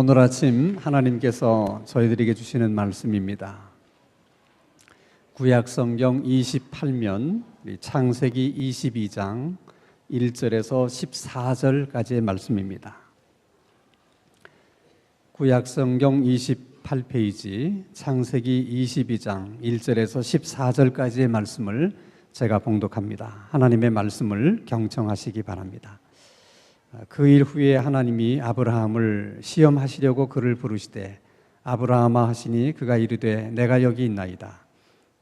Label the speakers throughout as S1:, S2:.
S1: 오늘 아침 하나님께서 저희들에게 주시는 말씀입니다. 구약성경 28면 창세기 22장 1절에서 14절까지의 말씀입니다. 구약성경 28페이지 창세기 22장 1절에서 14절까지의 말씀을 제가 봉독합니다. 하나님의 말씀을 경청하시기 바랍니다. 그 일 후에 하나님이 아브라함을 시험하시려고 그를 부르시되 아브라함아 하시니 그가 이르되 내가 여기 있나이다.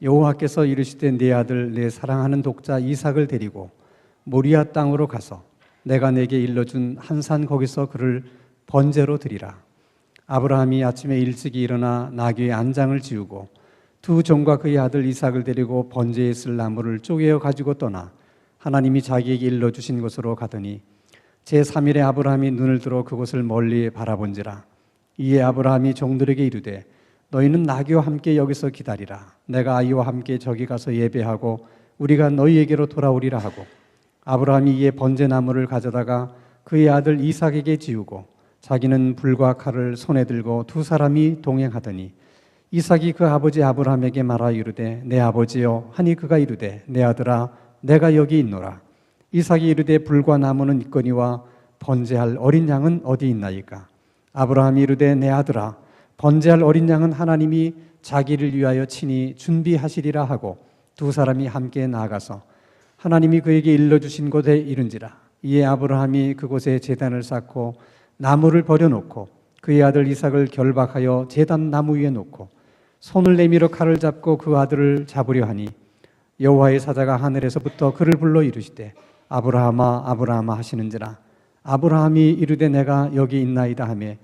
S1: 여호와께서 이르시되 네 아들 내 사랑하는 독자 이삭을 데리고 모리아 땅으로 가서 내가 내게 일러준 한 산 거기서 그를 번제로 드리라. 아브라함이 아침에 일찍이 일어나 나귀의 안장을 지우고 두 종과 그의 아들 이삭을 데리고 번제에 쓸 나무를 쪼개어 가지고 떠나 하나님이 자기에게 일러주신 곳으로 가더니 제3일에 아브라함이 눈을 들어 그곳을 멀리 바라본지라. 이에 아브라함이 종들에게 이르되 너희는 나귀와 함께 여기서 기다리라. 내가 아이와 함께 저기 가서 예배하고 우리가 너희에게로 돌아오리라 하고 아브라함이 이에 번제나무를 가져다가 그의 아들 이삭에게 지우고 자기는 불과 칼을 손에 들고 두 사람이 동행하더니 이삭이 그 아버지 아브라함에게 말하여 이르되 내 아버지여 하니 그가 이르되 내 아들아 내가 여기 있노라. 이삭이 이르되 불과 나무는 있거니와 번제할 어린 양은 어디 있나이까? 아브라함이 이르되 내 아들아 번제할 어린 양은 하나님이 자기를 위하여 친히 준비하시리라 하고 두 사람이 함께 나아가서 하나님이 그에게 일러주신 곳에 이른지라. 이에 아브라함이 그곳에 제단을 쌓고 나무를 버려놓고 그의 아들 이삭을 결박하여 제단 나무 위에 놓고 손을 내밀어 칼을 잡고 그 아들을 잡으려 하니 여호와의 사자가 하늘에서부터 그를 불러 이르시되 아브라함아 아브라함아 하시는지라. 아브라함이 이르되 내가 여기 있나이다 하며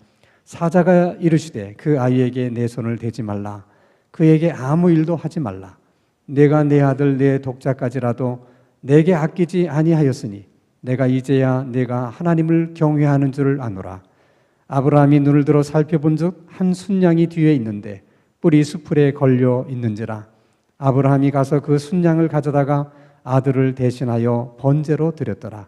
S1: 사자가 이르시되 그 아이에게 내 손을 대지 말라. 그에게 아무 일도 하지 말라. 내가 내 아들 내 독자까지라도 내게 아끼지 아니하였으니 내가 이제야 내가 하나님을 경외하는 줄을 아노라. 아브라함이 눈을 들어 살펴본즉 한 순양이 뒤에 있는데 뿔이 수풀에 걸려 있는지라. 아브라함이 가서 그 순양을 가져다가 아들을 대신하여 번제로 드렸더라.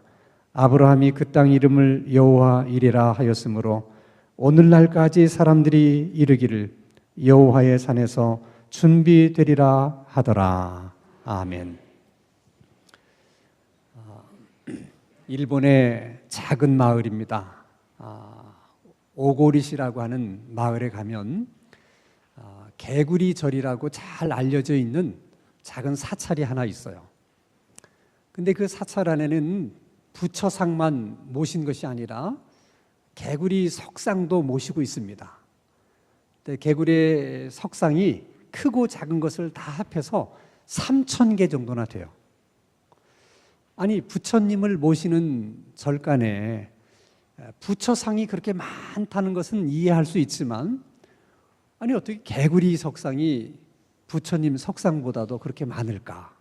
S1: 아브라함이 그 땅 이름을 여호와 이레라 하였으므로 오늘날까지 사람들이 이르기를 여호와의 산에서 준비되리라 하더라. 아멘. 일본의 작은 마을입니다. 오고리시라고 하는 마을에 가면 개구리절이라고 잘 알려져 있는 작은 사찰이 하나 있어요. 근데 그 사찰 안에는 부처상만 모신 것이 아니라 개구리 석상도 모시고 있습니다. 근데 개구리 석상이 크고 작은 것을 다 합해서 3,000개 정도나 돼요. 아니 부처님을 모시는 절간에 부처상이 그렇게 많다는 것은 이해할 수 있지만 아니 어떻게 개구리 석상이 부처님 석상보다도 그렇게 많을까?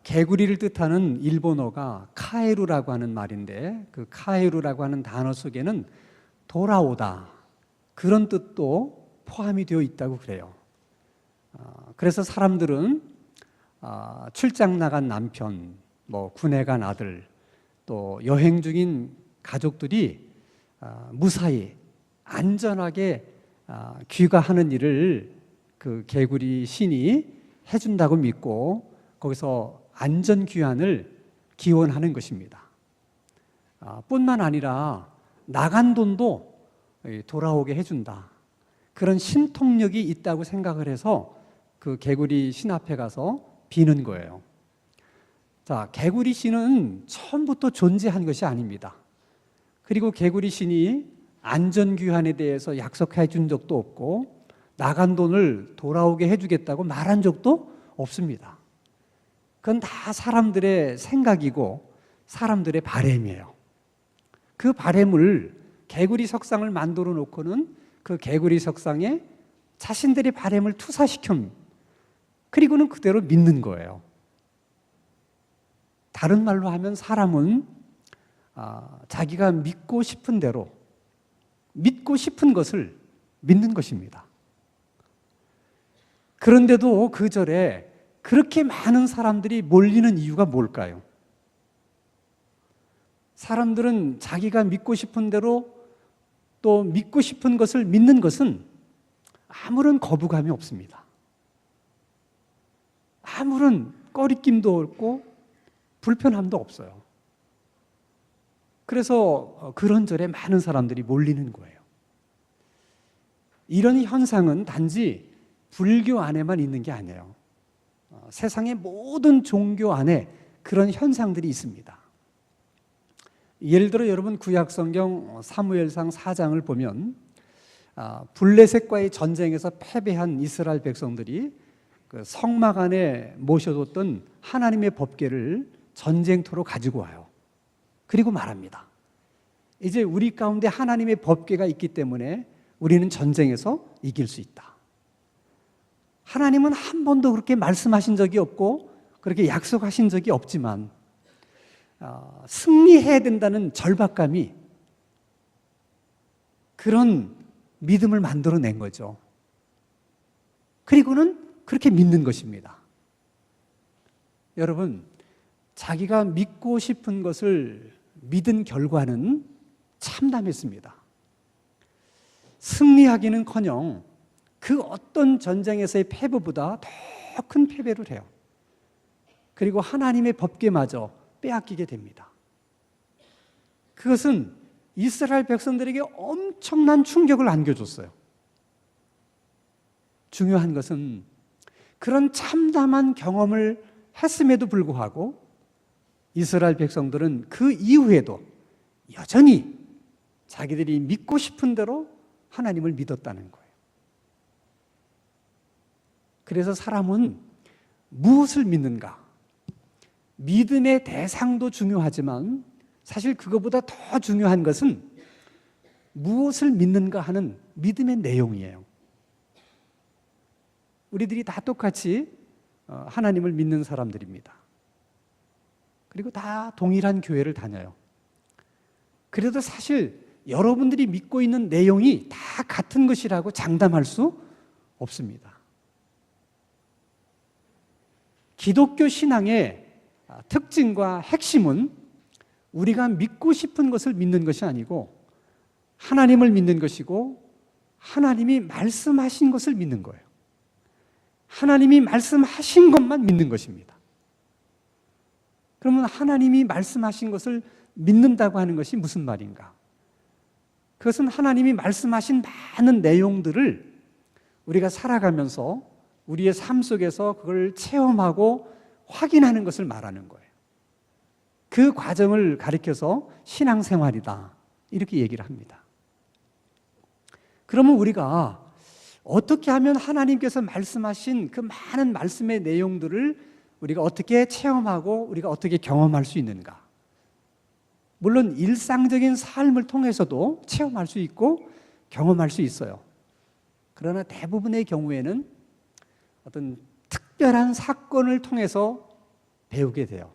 S1: 개구리를 뜻하는 일본어가 카에루라고 하는 말인데 그 카에루라고 하는 단어 속에는 돌아오다 그런 뜻도 포함이 되어 있다고 그래요. 그래서 사람들은 출장 나간 남편, 군에 간 아들, 또 여행 중인 가족들이 무사히 안전하게 귀가하는 일을 그 개구리 신이 해준다고 믿고 거기서 안전 귀환을 기원하는 것입니다. 뿐만 아니라 나간 돈도 돌아오게 해준다. 그런 신통력이 있다고 생각을 해서 그 개구리 신 앞에 가서 비는 거예요. 자, 개구리 신은 처음부터 존재한 것이 아닙니다. 그리고 개구리 신이 안전 귀환에 대해서 약속해 준 적도 없고 나간 돈을 돌아오게 해주겠다고 말한 적도 없습니다. 그건 다 사람들의 생각이고 사람들의 바램이에요. 그 바램을 개구리 석상을 만들어 놓고는 그 개구리 석상에 자신들의 바램을 투사시켜 그리고는 그대로 믿는 거예요. 다른 말로 하면 사람은 자기가 믿고 싶은 대로 믿고 싶은 것을 믿는 것입니다. 그런데도 그 절에 그렇게 많은 사람들이 몰리는 이유가 뭘까요? 사람들은 자기가 믿고 싶은 대로 또 믿고 싶은 것을 믿는 것은 아무런 거부감이 없습니다. 아무런 꺼리낌도 없고 불편함도 없어요. 그래서 그런저래 많은 사람들이 몰리는 거예요. 이런 현상은 단지 불교 안에만 있는 게 아니에요. 세상의 모든 종교 안에 그런 현상들이 있습니다. 예를 들어 여러분 구약성경 사무엘상 4장을 보면 블레셋과의 전쟁에서 패배한 이스라엘 백성들이 그 성막 안에 모셔뒀던 하나님의 법궤를 전쟁터로 가지고 와요. 그리고 말합니다. 이제 우리 가운데 하나님의 법궤가 있기 때문에 우리는 전쟁에서 이길 수 있다. 하나님은 한 번도 그렇게 말씀하신 적이 없고 그렇게 약속하신 적이 없지만 승리해야 된다는 절박감이 그런 믿음을 만들어낸 거죠. 그리고는 그렇게 믿는 것입니다. 여러분, 자기가 믿고 싶은 것을 믿은 결과는 참담했습니다. 승리하기는커녕 그 어떤 전쟁에서의 패배보다 더 큰 패배를 해요. 그리고 하나님의 법궤마저 빼앗기게 됩니다. 그것은 이스라엘 백성들에게 엄청난 충격을 안겨줬어요. 중요한 것은 그런 참담한 경험을 했음에도 불구하고 이스라엘 백성들은 그 이후에도 여전히 자기들이 믿고 싶은 대로 하나님을 믿었다는 거예요. 그래서 사람은 무엇을 믿는가? 믿음의 대상도 중요하지만 사실 그것보다 더 중요한 것은 무엇을 믿는가 하는 믿음의 내용이에요. 우리들이 다 똑같이 하나님을 믿는 사람들입니다. 그리고 다 동일한 교회를 다녀요. 그래도 사실 여러분들이 믿고 있는 내용이 다 같은 것이라고 장담할 수 없습니다. 기독교 신앙의 특징과 핵심은 우리가 믿고 싶은 것을 믿는 것이 아니고 하나님을 믿는 것이고 하나님이 말씀하신 것을 믿는 거예요. 하나님이 말씀하신 것만 믿는 것입니다. 그러면 하나님이 말씀하신 것을 믿는다고 하는 것이 무슨 말인가? 그것은 하나님이 말씀하신 많은 내용들을 우리가 살아가면서 우리의 삶 속에서 그걸 체험하고 확인하는 것을 말하는 거예요. 그 과정을 가리켜서 신앙생활이다 이렇게 얘기를 합니다. 그러면 우리가 어떻게 하면 하나님께서 말씀하신 그 많은 말씀의 내용들을 우리가 어떻게 체험하고 우리가 어떻게 경험할 수 있는가? 물론 일상적인 삶을 통해서도 체험할 수 있고 경험할 수 있어요. 그러나 대부분의 경우에는 어떤 특별한 사건을 통해서 배우게 돼요.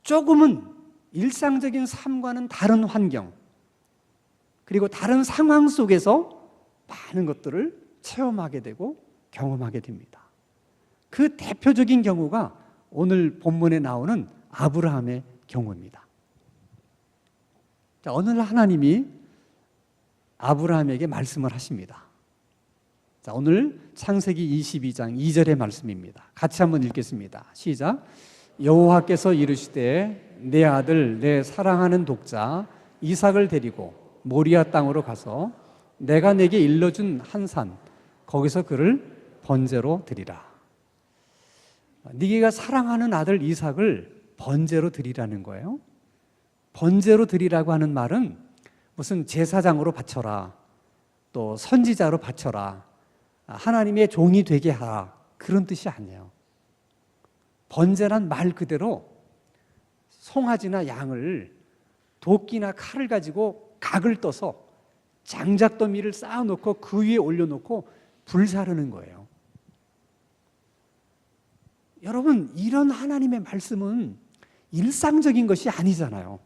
S1: 조금은 일상적인 삶과는 다른 환경, 그리고 다른 상황 속에서 많은 것들을 체험하게 되고 경험하게 됩니다. 그 대표적인 경우가 오늘 본문에 나오는 아브라함의 경우입니다. 자, 어느 날 하나님이 아브라함에게 말씀을 하십니다. 자, 오늘 창세기 22장 2절의 말씀입니다. 같이 한번 읽겠습니다. 시작. 여호와께서 이르시되 내 아들 내 사랑하는 독자 이삭을 데리고 모리아 땅으로 가서 내가 내게 일러준 한 산 거기서 그를 번제로 드리라. 네가 사랑하는 아들 이삭을 번제로 드리라는 거예요. 번제로 드리라고 하는 말은 무슨 제사장으로 바쳐라, 또 선지자로 바쳐라, 하나님의 종이 되게 하라, 그런 뜻이 아니에요. 번제란 말 그대로 송아지나 양을 도끼나 칼을 가지고 각을 떠서 장작더미를 쌓아놓고 그 위에 올려놓고 불사르는 거예요. 여러분, 이런 하나님의 말씀은 일상적인 것이 아니잖아요.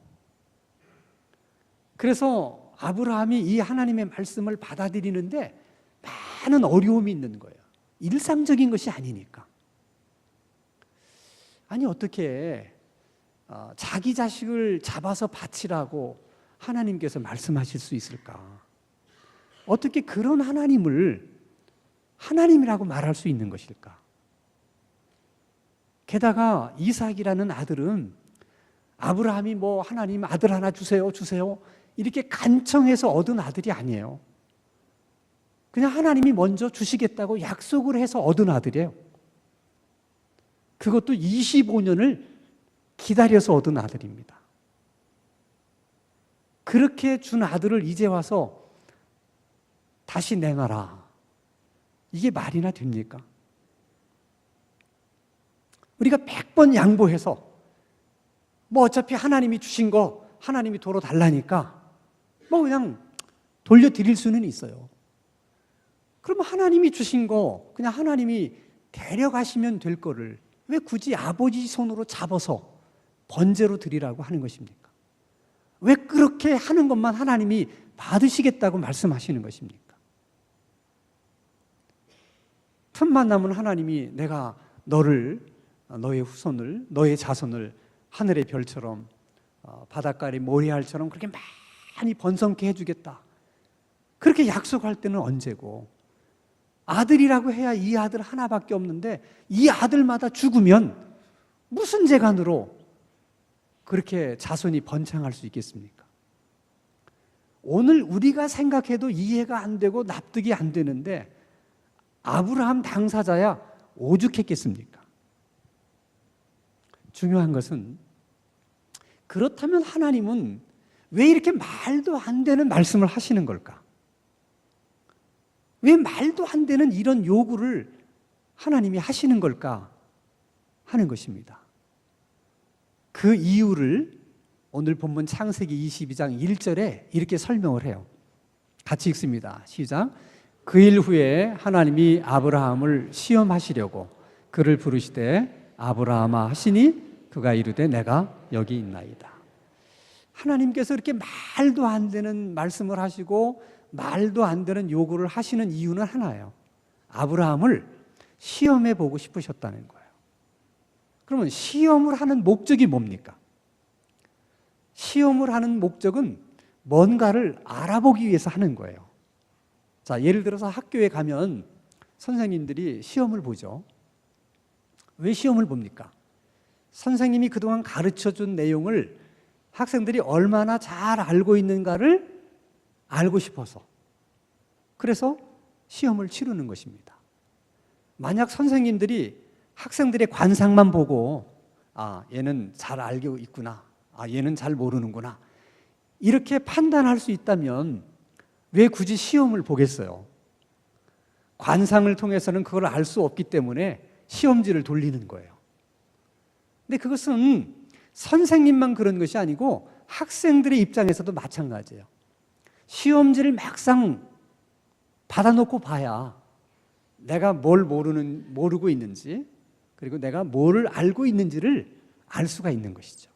S1: 그래서 아브라함이 이 하나님의 말씀을 받아들이는데 많은 어려움이 있는 거예요. 일상적인 것이 아니니까. 아니 어떻게 자기 자식을 잡아서 바치라고 하나님께서 말씀하실 수 있을까? 어떻게 그런 하나님을 하나님이라고 말할 수 있는 것일까? 게다가 이삭이라는 아들은 아브라함이 뭐 하나님 아들 하나 주세요, 주세요 이렇게 간청해서 얻은 아들이 아니에요. 그냥 하나님이 먼저 주시겠다고 약속을 해서 얻은 아들이에요. 그것도 25년을 기다려서 얻은 아들입니다. 그렇게 준 아들을 이제 와서 다시 내놔라. 이게 말이나 됩니까? 우리가 100번 양보해서 뭐 어차피 하나님이 주신 거 하나님이 도로 달라니까 뭐 그냥 돌려드릴 수는 있어요. 그럼 하나님이 주신 거 그냥 하나님이 데려가시면 될 거를 왜 굳이 아버지 손으로 잡아서 번제로 드리라고 하는 것입니까? 왜 그렇게 하는 것만 하나님이 받으시겠다고 말씀하시는 것입니까? 틈만 나면 하나님이 내가 너를, 너의 후손을, 너의 자손을 하늘의 별처럼 바닷가의 모래알처럼 그렇게 많이 번성케 해주겠다. 그렇게 약속할 때는 언제고, 아들이라고 해야 이 아들 하나밖에 없는데 이 아들마다 죽으면 무슨 재간으로 그렇게 자손이 번창할 수 있겠습니까? 오늘 우리가 생각해도 이해가 안 되고 납득이 안 되는데 아브라함 당사자야 오죽했겠습니까? 중요한 것은 그렇다면 하나님은 왜 이렇게 말도 안 되는 말씀을 하시는 걸까? 왜 말도 안 되는 이런 요구를 하나님이 하시는 걸까 하는 것입니다. 그 이유를 오늘 본문 창세기 22장 1절에 이렇게 설명을 해요. 같이 읽습니다. 시작. 그 일 후에 하나님이 아브라함을 시험하시려고 그를 부르시되 아브라함아 하시니 그가 이르되 내가 여기 있나이다. 하나님께서 이렇게 말도 안 되는 말씀을 하시고 말도 안 되는 요구를 하시는 이유는 하나예요. 아브라함을 시험해 보고 싶으셨다는 거예요. 그러면 시험을 하는 목적이 뭡니까? 시험을 하는 목적은 뭔가를 알아보기 위해서 하는 거예요. 자, 예를 들어서 학교에 가면 선생님들이 시험을 보죠. 왜 시험을 봅니까? 선생님이 그동안 가르쳐준 내용을 학생들이 얼마나 잘 알고 있는가를 알고 싶어서, 그래서 시험을 치르는 것입니다. 만약 선생님들이 학생들의 관상만 보고 얘는 잘 알고 있구나, 얘는 잘 모르는구나 이렇게 판단할 수 있다면 왜 굳이 시험을 보겠어요? 관상을 통해서는 그걸 알 수 없기 때문에 시험지를 돌리는 거예요. 근데 그것은 선생님만 그런 것이 아니고 학생들의 입장에서도 마찬가지예요. 시험지를 막상 받아놓고 봐야 내가 뭘 모르고 있는지, 그리고 내가 뭐를 알고 있는지를 알 수가 있는 것이죠.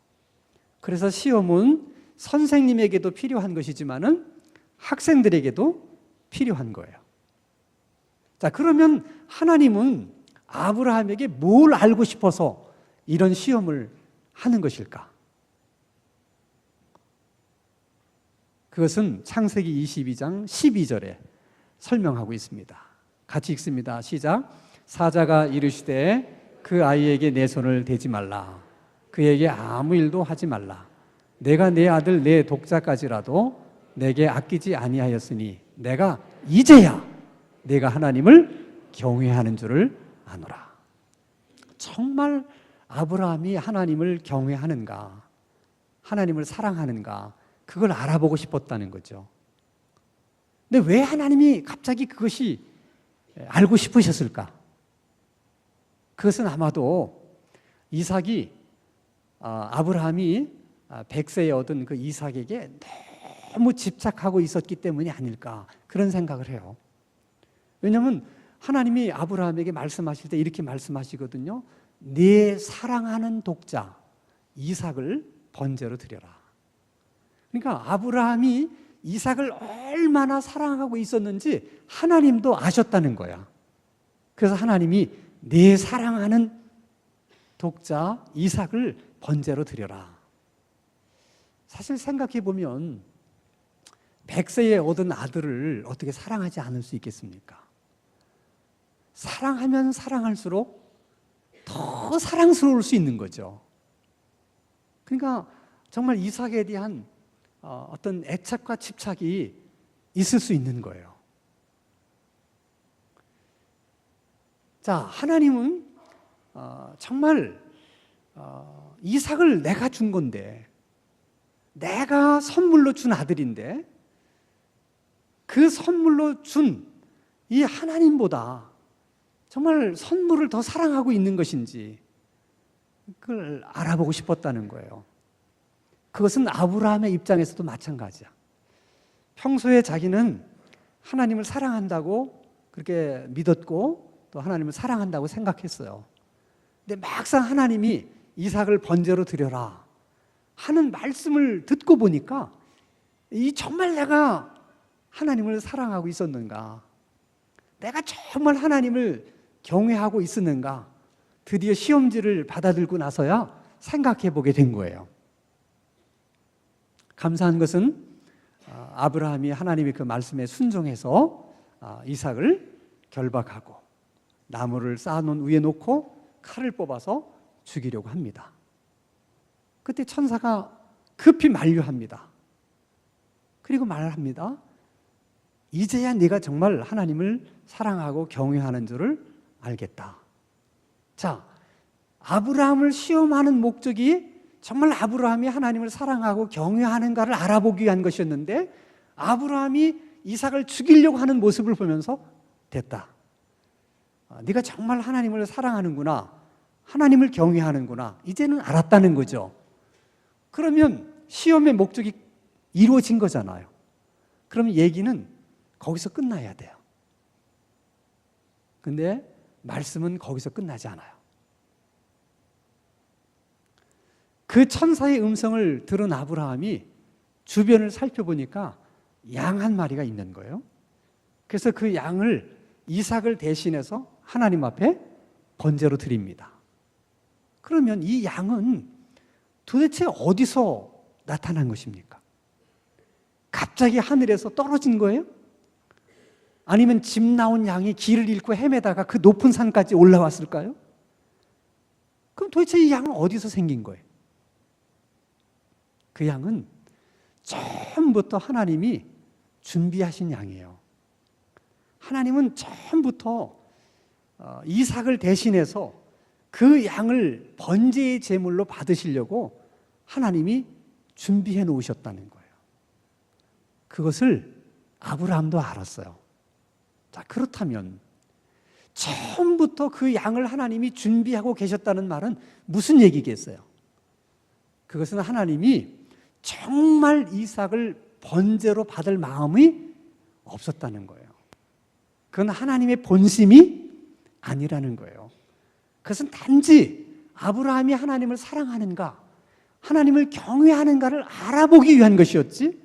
S1: 그래서 시험은 선생님에게도 필요한 것이지만은 학생들에게도 필요한 거예요. 자, 그러면 하나님은 아브라함에게 뭘 알고 싶어서 이런 시험을 하는 것일까? 그것은 창세기 22장 12절에 설명하고 있습니다. 같이 읽습니다. 시작. 사자가 이르시되 그 아이에게 내 손을 대지 말라. 그에게 아무 일도 하지 말라. 내가 내 아들 내 독자까지라도 내게 아끼지 아니하였으니 내가 이제야 내가 하나님을 경외하는 줄을 아노라. 정말 아브라함이 하나님을 경외하는가, 하나님을 사랑하는가, 그걸 알아보고 싶었다는 거죠. 근데 왜 하나님이 갑자기 그것이 알고 싶으셨을까? 그것은 아마도 이삭이 아브라함이 100세에 얻은 그 이삭에게 너무 집착하고 있었기 때문이 아닐까, 그런 생각을 해요. 왜냐하면 하나님이 아브라함에게 말씀하실 때 이렇게 말씀하시거든요. 네 사랑하는 독자 이삭을 번제로 드려라. 그러니까 아브라함이 이삭을 얼마나 사랑하고 있었는지 하나님도 아셨다는 거야. 그래서 하나님이 네 사랑하는 독자 이삭을 번제로 드려라. 사실 생각해 보면 100세에 얻은 아들을 어떻게 사랑하지 않을 수 있겠습니까? 사랑하면 사랑할수록 더 사랑스러울 수 있는 거죠. 그러니까 정말 이삭에 대한 어떤 애착과 집착이 있을 수 있는 거예요. 자, 하나님은 정말 이삭을 내가 준 건데, 내가 선물로 준 아들인데, 그 선물로 준 이 하나님보다 정말 선물을 더 사랑하고 있는 것인지 그걸 알아보고 싶었다는 거예요. 그것은 아브라함의 입장에서도 마찬가지야. 평소에 자기는 하나님을 사랑한다고 그렇게 믿었고 또 하나님을 사랑한다고 생각했어요. 근데 막상 하나님이 이삭을 번제로 드려라 하는 말씀을 듣고 보니까 정말 내가 하나님을 사랑하고 있었는가, 내가 정말 하나님을 경외하고 있었는가, 드디어 시험지를 받아들고 나서야 생각해 보게 된 거예요. 감사한 것은 아브라함이 하나님의 그 말씀에 순종해서 이삭을 결박하고 나무를 쌓아놓은 위에 놓고 칼을 뽑아서 죽이려고 합니다. 그때 천사가 급히 만류합니다. 그리고 말합니다. 이제야 네가 정말 하나님을 사랑하고 경외하는 줄을 알겠다. 자, 아브라함을 시험하는 목적이 정말 아브라함이 하나님을 사랑하고 경외하는가를 알아보기 위한 것이었는데, 아브라함이 이삭을 죽이려고 하는 모습을 보면서 됐다. 네가 정말 하나님을 사랑하는구나, 하나님을 경외하는구나, 이제는 알았다는 거죠. 그러면 시험의 목적이 이루어진 거잖아요. 그러면 얘기는 거기서 끝나야 돼요. 근데 말씀은 거기서 끝나지 않아요. 그 천사의 음성을 들은 아브라함이 주변을 살펴보니까 양 한 마리가 있는 거예요. 그래서 그 양을 이삭을 대신해서 하나님 앞에 번제로 드립니다. 그러면 이 양은 도대체 어디서 나타난 것입니까? 갑자기 하늘에서 떨어진 거예요? 아니면 집 나온 양이 길을 잃고 헤매다가 그 높은 산까지 올라왔을까요? 그럼 도대체 이 양은 어디서 생긴 거예요? 그 양은 처음부터 하나님이 준비하신 양이에요. 하나님은 처음부터 이삭을 대신해서 그 양을 번제의 제물로 받으시려고 하나님이 준비해 놓으셨다는 거예요. 그것을 아브라함도 알았어요. 자, 그렇다면 처음부터 그 양을 하나님이 준비하고 계셨다는 말은 무슨 얘기겠어요? 그것은 하나님이 정말 이삭을 번제로 받을 마음이 없었다는 거예요. 그건 하나님의 본심이 아니라는 거예요. 그것은 단지 아브라함이 하나님을 사랑하는가, 하나님을 경외하는가를 알아보기 위한 것이었지,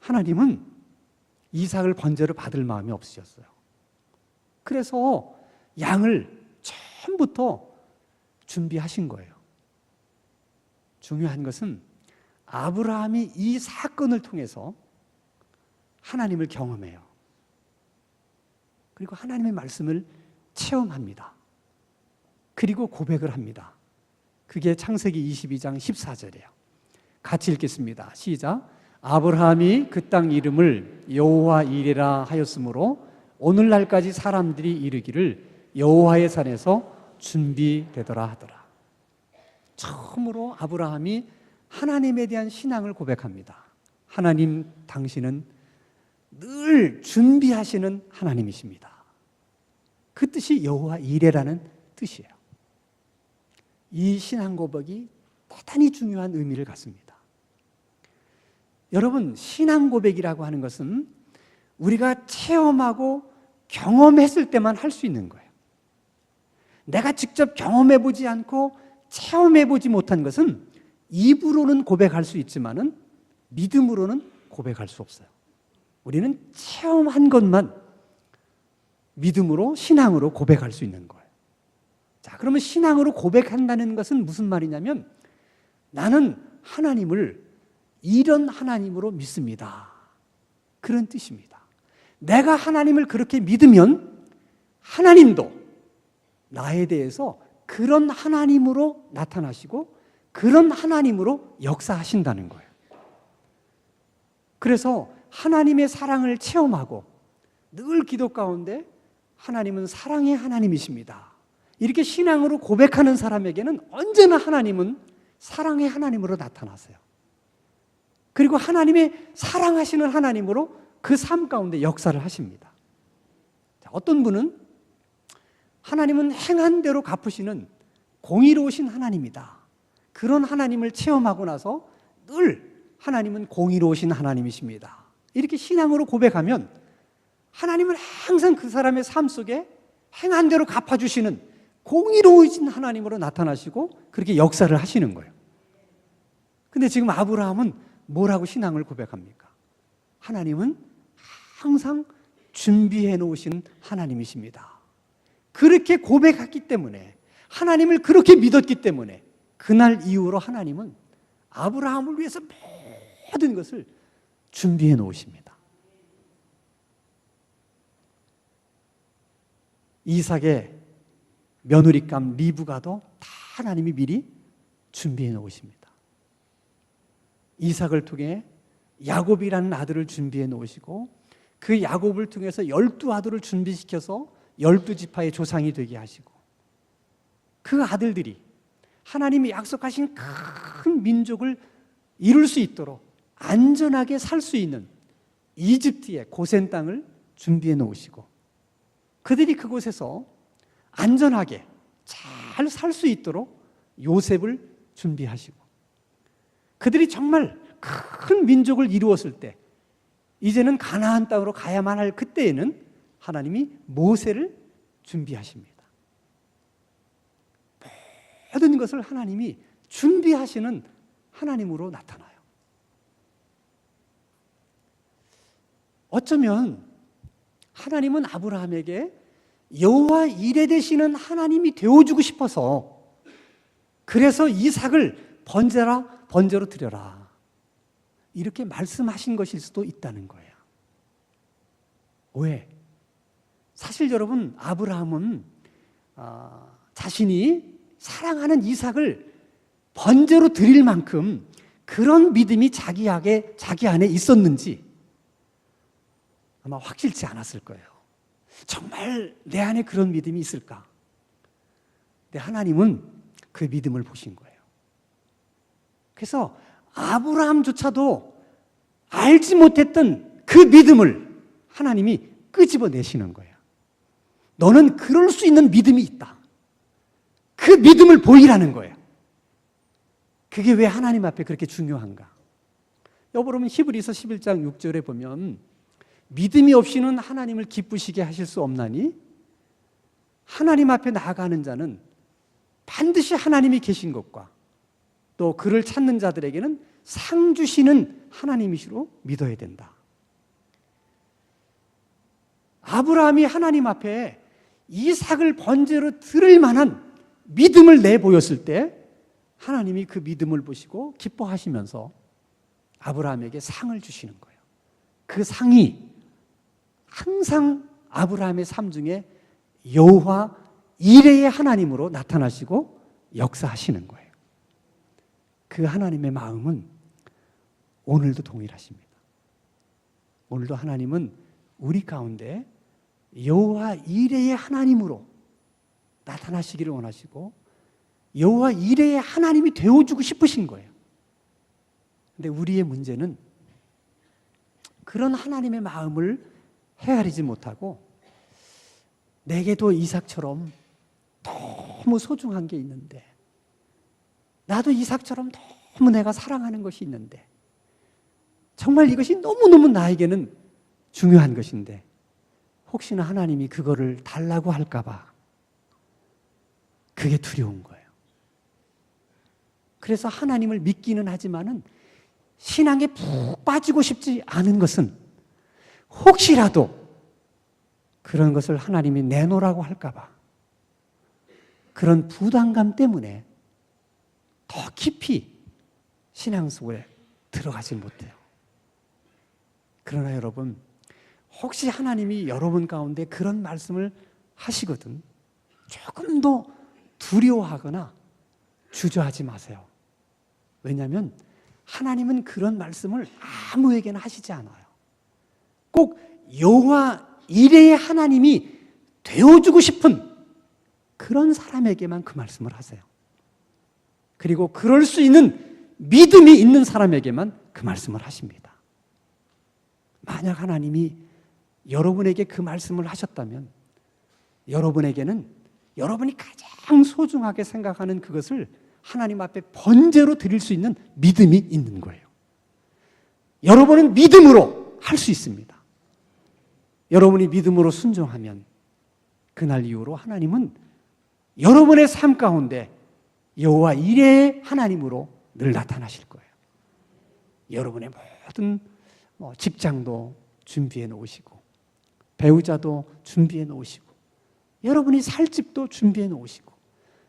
S1: 하나님은 이삭을 번제로 받을 마음이 없으셨어요. 그래서 양을 처음부터 준비하신 거예요. 중요한 것은 아브라함이 이 사건을 통해서 하나님을 경험해요. 그리고 하나님의 말씀을 체험합니다. 그리고 고백을 합니다. 그게 창세기 22장 14절이에요. 같이 읽겠습니다. 시작. 아브라함이 그 땅 이름을 여호와 이레라 하였으므로 오늘날까지 사람들이 이르기를 여호와의 산에서 준비되더라 하더라. 처음으로 아브라함이 하나님에 대한 신앙을 고백합니다. 하나님, 당신은 늘 준비하시는 하나님이십니다. 그 뜻이 여호와 이레라는 뜻이에요. 이 신앙 고백이 대단히 중요한 의미를 갖습니다. 여러분, 신앙 고백이라고 하는 것은 우리가 체험하고 경험했을 때만 할 수 있는 거예요. 내가 직접 경험해보지 않고 체험해보지 못한 것은 입으로는 고백할 수 있지만은 믿음으로는 고백할 수 없어요. 우리는 체험한 것만 믿음으로, 신앙으로 고백할 수 있는 거예요. 자, 그러면 신앙으로 고백한다는 것은 무슨 말이냐면, 나는 하나님을 이런 하나님으로 믿습니다 그런 뜻입니다. 내가 하나님을 그렇게 믿으면 하나님도 나에 대해서 그런 하나님으로 나타나시고 그런 하나님으로 역사하신다는 거예요. 그래서 하나님의 사랑을 체험하고 늘 기도 가운데 하나님은 사랑의 하나님이십니다, 이렇게 신앙으로 고백하는 사람에게는 언제나 하나님은 사랑의 하나님으로 나타나세요. 그리고 하나님의 사랑하시는 하나님으로 그 삶 가운데 역사를 하십니다. 어떤 분은 하나님은 행한 대로 갚으시는 공의로우신 하나님이다, 그런 하나님을 체험하고 나서 늘 하나님은 공의로우신 하나님이십니다, 이렇게 신앙으로 고백하면 하나님은 항상 그 사람의 삶 속에 행한 대로 갚아주시는 공의로우신 하나님으로 나타나시고 그렇게 역사를 하시는 거예요. 근데 지금 아브라함은 뭐라고 신앙을 고백합니까? 하나님은 항상 준비해 놓으신 하나님이십니다. 그렇게 고백했기 때문에, 하나님을 그렇게 믿었기 때문에 그날 이후로 하나님은 아브라함을 위해서 모든 것을 준비해 놓으십니다. 이삭의 며느리감 리브가도 다 하나님이 미리 준비해 놓으십니다. 이삭을 통해 야곱이라는 아들을 준비해 놓으시고 그 야곱을 통해서 12아들을 준비시켜서 12지파의 조상이 되게 하시고 그 아들들이 하나님이 약속하신 큰 민족을 이룰 수 있도록 안전하게 살 수 있는 이집트의 고센 땅을 준비해 놓으시고 그들이 그곳에서 안전하게 잘 살 수 있도록 요셉을 준비하시고 그들이 정말 큰 민족을 이루었을 때 이제는 가나안 땅으로 가야만 할 그때에는 하나님이 모세를 준비하십니다. 모든 것을 하나님이 준비하시는 하나님으로 나타나요. 어쩌면 하나님은 아브라함에게 여호와 이레 되시는 하나님이 되어주고 싶어서 그래서 이삭을 번제로 드려라 이렇게 말씀하신 것일 수도 있다는 거예요. 왜? 사실 여러분, 아브라함은 자신이 사랑하는 이삭을 번제로 드릴 만큼 그런 믿음이 자기 안에 있었는지 아마 확실치 않았을 거예요. 정말 내 안에 그런 믿음이 있을까? 근데 하나님은 그 믿음을 보신 거예요. 그래서 아브라함조차도 알지 못했던 그 믿음을 하나님이 끄집어내시는 거예요. 너는 그럴 수 있는 믿음이 있다. 그 믿음을 보이라는 거예요. 그게 왜 하나님 앞에 그렇게 중요한가? 여러분 히브리서 11장 6절에 보면 믿음이 없이는 하나님을 기쁘시게 하실 수 없나니 하나님 앞에 나아가는 자는 반드시 하나님이 계신 것과 또 그를 찾는 자들에게는 상 주시는 하나님이시로 믿어야 된다. 아브라함이 하나님 앞에 이삭을 번제로 드릴 만한 믿음을 내보였을 때 하나님이 그 믿음을 보시고 기뻐하시면서 아브라함에게 상을 주시는 거예요. 그 상이 항상 아브라함의 삶 중에 여호와 이레의 하나님으로 나타나시고 역사하시는 거예요. 그 하나님의 마음은 오늘도 동일하십니다. 오늘도 하나님은 우리 가운데 여호와 이레의 하나님으로 나타나시기를 원하시고 여호와 이레의 하나님이 되어주고 싶으신 거예요. 근데 우리의 문제는 그런 하나님의 마음을 헤아리지 못하고 내게도 이삭처럼 너무 소중한 게 있는데 나도 이삭처럼 너무 내가 사랑하는 것이 있는데 정말 이것이 너무너무 나에게는 중요한 것인데 혹시나 하나님이 그거를 달라고 할까 봐 그게 두려운 거예요. 그래서 하나님을 믿기는 하지만은 신앙에 푹 빠지고 싶지 않은 것은 혹시라도 그런 것을 하나님이 내놓으라고 할까 봐 그런 부담감 때문에 더 깊이 신앙 속에 들어가지 못해요. 그러나 여러분, 혹시 하나님이 여러분 가운데 그런 말씀을 하시거든 조금 더 두려워하거나 주저하지 마세요. 왜냐하면 하나님은 그런 말씀을 아무에게나 하시지 않아요. 꼭 여호와 이레의 하나님이 되어주고 싶은 그런 사람에게만 그 말씀을 하세요. 그리고 그럴 수 있는 믿음이 있는 사람에게만 그 말씀을 하십니다. 만약 하나님이 여러분에게 그 말씀을 하셨다면 여러분에게는 여러분이 가장 소중하게 생각하는 그것을 하나님 앞에 번제로 드릴 수 있는 믿음이 있는 거예요. 여러분은 믿음으로 할 수 있습니다. 여러분이 믿음으로 순종하면 그날 이후로 하나님은 여러분의 삶 가운데 여호와 이레의 하나님으로 늘 나타나실 거예요. 여러분의 모든 직장도 준비해 놓으시고 배우자도 준비해 놓으시고 여러분이 살 집도 준비해 놓으시고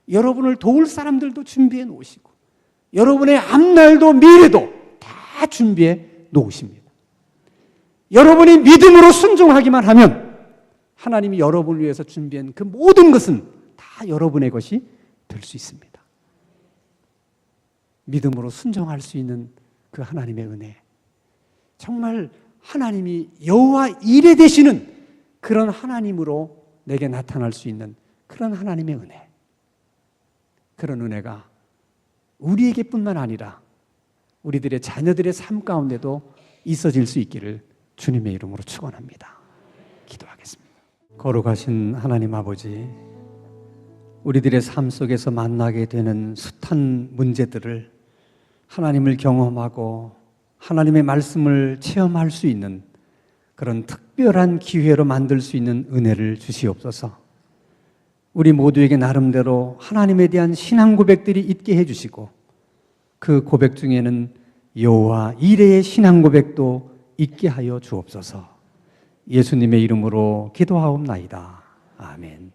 S1: 여러분을 도울 사람들도 준비해 놓으시고 여러분의 앞날도 미래도 다 준비해 놓으십니다. 여러분이 믿음으로 순종하기만 하면 하나님이 여러분을 위해서 준비한 그 모든 것은 다 여러분의 것이 될 수 있습니다. 믿음으로 순종할 수 있는 그 하나님의 은혜, 정말 하나님이 여호와 이레 되시는 그런 하나님으로 내게 나타날 수 있는 그런 하나님의 은혜, 그런 은혜가 우리에게뿐만 아니라 우리들의 자녀들의 삶 가운데도 있어질 수 있기를 주님의 이름으로 축원합니다. 기도하겠습니다. 거룩하신 하나님 아버지, 우리들의 삶 속에서 만나게 되는 숱한 문제들을 하나님을 경험하고 하나님의 말씀을 체험할 수 있는 그런 특별한 기회로 만들 수 있는 은혜를 주시옵소서. 우리 모두에게 나름대로 하나님에 대한 신앙 고백들이 있게 해주시고 그 고백 중에는 여호와 이레의 신앙 고백도 있게 하여 주옵소서. 예수님의 이름으로 기도하옵나이다. 아멘.